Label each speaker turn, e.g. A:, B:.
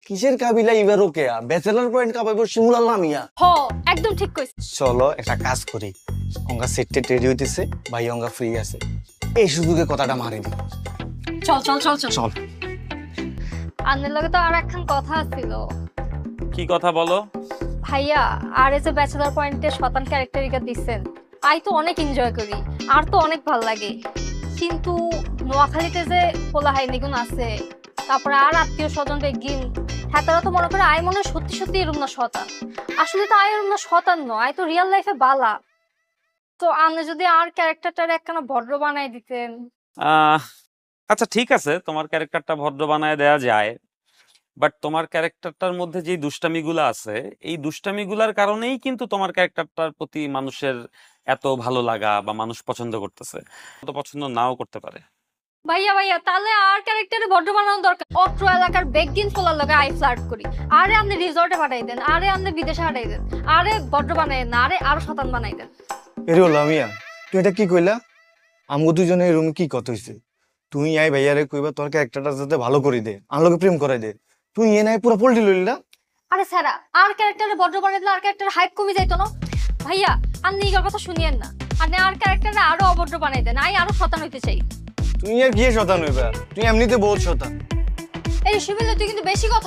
A: কিসের কাবিলা এবার ওকে bachelor point কাপাইবো শিমুল আল্লাহ মিয়া।
B: হ একদম ঠিক কইছিস।
A: চলো একটা কাজ করি, অঙ্গা সেটে রেডি হইতেছে, ভাই অঙ্গা ফ্রি আছে, এই সুযোগে কথাটা মারি দি।
B: চল চল চল চল
A: চল।
B: আন্নের লগে তো আর একখান কথা ছিল।
C: কি কথা বলো?
B: ভাইয়া আর এই যে ব্যাচেলার পয়েন্টে শতান ক্যারেক্টারিকা দিচ্ছেন, আই তো অনেক এনজয় করি, আর তো অনেক ভাল লাগে। কিন্তু নোয়াখালীতে যে পোলাহাই নিগুন আছে, তারপরে আর আত্মীয় স্বজন বেগিন, হ্যাঁ তারা তো মনে করে আই মনে হয় সত্যি সত্যি এরম না শতান। আসলে তো আই এরম না শতান নয়, আই তো রিয়েল লাইফে বালা। তো আপনি যদি আর ক্যারেক্টারটার একখানা ভদ্র বানাই দিতেন।
C: আচ্ছা ঠিক আছে, তোমার ক্যারেক্টারটা ভদ্র বানায় দেয়া যায়, বাট তোমার ক্যারেক্টারটার মধ্যে যে দুষ্টামিগুলো আছে, এই দুষ্টামিগুলার কারণেই কিন্তু তোমার ক্যারেক্টারটার প্রতি মানুষের এত ভালো লাগা বা মানুষ পছন্দ করতেছে, তো পছন্দ নাও করতে পারে।
B: ভাইয়া ভাইয়া তাহলে আর ক্যারেক্টারে ভদ্র বানানোর দরকার। অত্র এলাকার বেগিন পোলার লগে আই ফ্লার্ট করি, আরে আপনি রিসর্টে পাঠাই দেন, আরে আপনি বিদেশে পাঠাই দেন, আরে ভদ্র বানাই দেন, আরে আরো শতান বানাই দেন।
A: এরে হলো মিয়া, তুই এটা কি কইলা? আমগো দুজনের রুমে কি কথা হইছে? তুই আই ভাইয়ারে কইবা তোর ক্যারেক্টারটা যাতে ভালো করে দে, আমার লগে প্রেম করাই দে, তুই এ নাই পুরো পল্টি লইলা।
B: আরে স্যারা আর ক্যারেক্টারে ভদ্র বানাই দিলে আর ক্যারেক্টার হাইপ কমে যাইতো না। ভাইয়া আপনি এগুলোর কথা শুনিয়েন না, আপনি আর ক্যারেক্টারে আরো অভদ্র বানাই দেন, আই আরো শতান হইতে চাই।
A: তুই আর কি শতান হইবা, তুই এমনিতে বহুত শতান।
B: এই শিবিলে তুই কিন্তু বেশি কথা